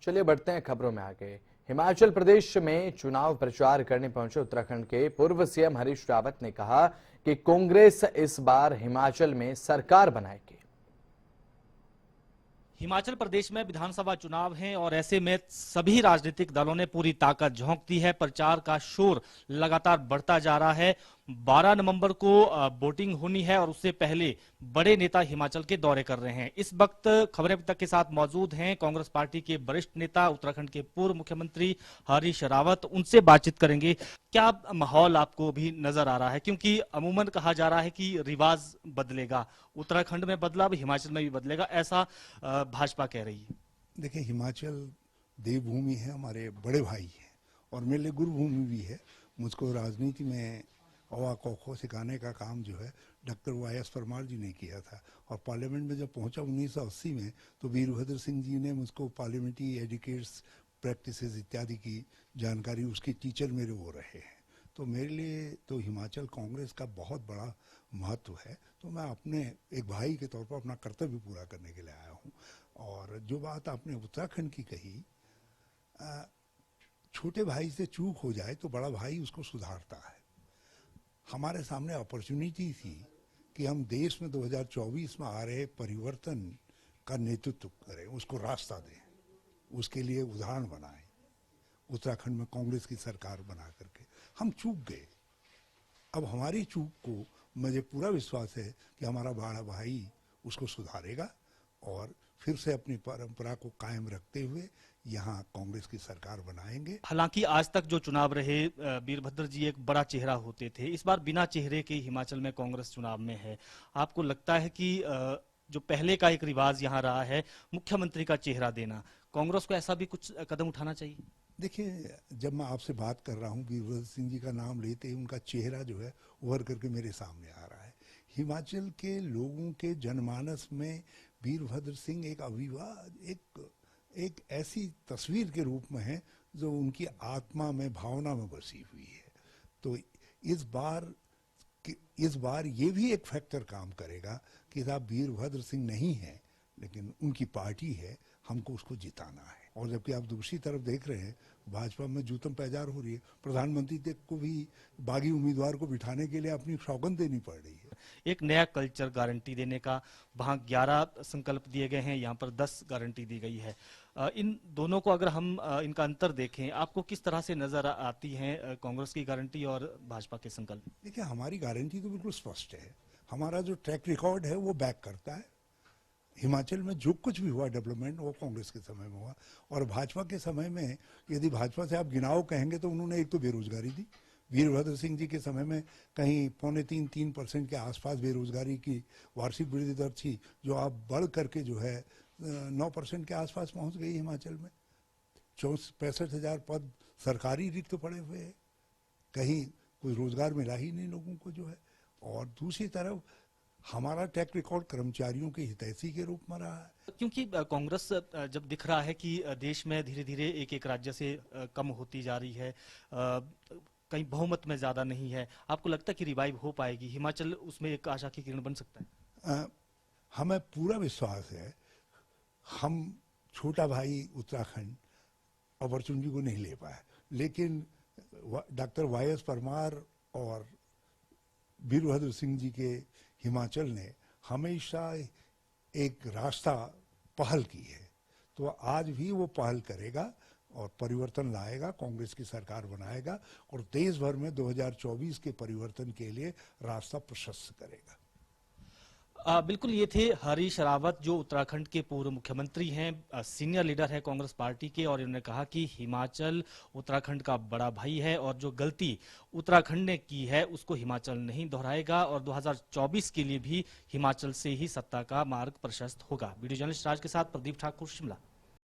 चलिए बढ़ते हैं खबरों में आगे। हिमाचल प्रदेश में चुनाव प्रचार करने पहुंचे उत्तराखंड के पूर्व सीएम हरीश रावत ने कहा कि कांग्रेस इस बार हिमाचल में सरकार बनाएगी। हिमाचल प्रदेश में विधानसभा चुनाव हैं और ऐसे में सभी राजनीतिक दलों ने पूरी ताकत झोंक दी है। प्रचार का शोर लगातार बढ़ता जा रहा है। 12 नवंबर को वोटिंग होनी है और उससे पहले बड़े नेता हिमाचल के दौरे कर रहे हैं। इस वक्त खबरें अब तक के साथ मौजूद हैं कांग्रेस पार्टी के वरिष्ठ नेता उत्तराखंड के पूर्व मुख्यमंत्री हरीश रावत। उनसे बातचीत करेंगे। क्या माहौल आपको भी नजर आ रहा है, क्योंकि अमूमन कहा जा रहा है कि रिवाज बदलेगा, उत्तराखंड में बदला अब हिमाचल में भी बदलेगा, ऐसा भाजपा कह रही है। देखिए, हिमाचल देवभूमि है, हमारे बड़े भाई हैं और मेरे लिए गुरुभूमि भी है। मुझको राजनीति में अवा खो सिखाने का काम जो है डॉक्टर YS परमार जी ने किया था और पार्लियामेंट में जब पहुंचा 1980 में तो वीरभद्र सिंह जी ने मुझको पार्लियामेंट्री एडिकेट्स प्रैक्टिसेस इत्यादि की जानकारी, उसके टीचर मेरे वो रहे हैं। तो मेरे लिए तो हिमाचल कांग्रेस का बहुत बड़ा महत्व है। तो मैं अपने एक भाई के तौर पर अपना कर्तव्य पूरा करने के लिए आया हूँ। और जो बात आपने उत्तराखंड की कही, छोटे भाई से चूक हो जाए तो बड़ा भाई उसको सुधारता है। हमारे सामने अपॉर्चुनिटी थी कि हम देश में 2024 में आ रहे परिवर्तन का नेतृत्व करें, उसको रास्ता दें, उसके लिए उदाहरण बनाएं। उत्तराखंड में कांग्रेस की सरकार बना करके हम चूक गए। अब हमारी चूक को मुझे पूरा विश्वास है कि हमारा बड़ा भाई उसको सुधारेगा और फिर से अपनी परंपरा को कायम रखते हुए यहाँ कांग्रेस की सरकार बनाएंगे। हालांकि आज तक जो चुनाव रहे, वीरभद्र जी एक बड़ा चेहरा होते थे। इस बार बिना चेहरे के हिमाचल में कांग्रेस चुनाव में है। आपको लगता है कि जो पहले का एक रिवाज यहाँ रहा है मुख्यमंत्री का चेहरा देना, कांग्रेस को ऐसा भी कुछ कदम उठाना चाहिए? देखिए, जब मैं आपसे बात कर रहा हूँ, वीरभद्र सिंह जी का नाम लेते ही उनका चेहरा जो है उभर करके मेरे सामने आ रहा है। हिमाचल के लोगों के जनमानस में वीरभद्र सिंह एक एक ऐसी तस्वीर के रूप में है जो उनकी आत्मा में, भावना में बसी हुई है। तो इस बार ये भी एक फैक्टर काम करेगा कि साहब वीरभद्र सिंह नहीं है लेकिन उनकी पार्टी है, हमको उसको जिताना है। और जबकि आप दूसरी तरफ देख रहे हैं भाजपा में जूतम पैजार हो रही है। प्रधानमंत्री तक को भी बागी उम्मीदवार को बिठाने के लिए अपनी सौगंध देनी पड़ रही है। एक नया कल्चर गारंटी देने का, वहाँ 11 संकल्प दिए गए हैं, यहाँ पर 10 गारंटी दी गई है। इन दोनों को अगर हम इनका अंतर देखें, आपको किस तरह से नजर आती है कांग्रेस की गारंटी और भाजपा के संकल्प? देखिए, हमारी गारंटी तो बिल्कुल स्पष्ट है। हमारा जो ट्रैक रिकॉर्ड है वो बैक करता है। हिमाचल में जो कुछ भी हुआ डेवलपमेंट वो कांग्रेस के समय में हुआ। और भाजपा के समय में यदि भाजपा से आप गिनाओ कहेंगे तो उन्होंने एक तो बेरोजगारी दी। वीरभद्र सिंह जी के समय में कहीं 2.25-3% के आसपास बेरोजगारी की वार्षिक वृद्धि दर थी, जो आप बढ़ करके जो है 9% के आसपास पहुंच गई हिमाचल में। 65,000 पद सरकारी रिक्त पड़े हुए हैं, कहीं कोई रोजगार मिला ही नहीं लोगों को जो है। और दूसरी तरफ हमारा ट्रैक रिकॉर्ड कर्मचारियों के हितैषी के रूप में रहा है। क्योंकि कांग्रेस जब दिख रहा है कि देश में धीरे धीरे एक एक राज्य से कम होती जा रही है, कहीं बहुमत में ज्यादा नहीं है, आपको लगता है कि रिवाइव हो पाएगी हिमाचल, उसमें एक आशा की किरण बन सकता है? हमें पूरा विश्वास है। हम छोटा भाई उत्तराखंड अपॉर्चुनिटी को नहीं ले पाया, लेकिन डॉक्टर YS परमार और वीरभद्र सिंह जी के हिमाचल ने हमेशा एक रास्ता पहल की है। तो आज भी वो पहल करेगा और परिवर्तन लाएगा, कांग्रेस की सरकार बनाएगा और देश भर में 2024 के परिवर्तन के लिए रास्ता प्रशस्त करेगा। बिल्कुल, ये थे हरीश रावत, जो उत्तराखंड के पूर्व मुख्यमंत्री हैं, सीनियर लीडर है कांग्रेस पार्टी के, और इन्होंने कहा कि हिमाचल उत्तराखंड का बड़ा भाई है और जो गलती उत्तराखंड ने की है उसको हिमाचल नहीं दोहराएगा और 2024 के लिए भी हिमाचल से ही सत्ता का मार्ग प्रशस्त होगा। वीडियो जर्नलिस्ट राज के साथ प्रदीप ठाकुर, शिमला।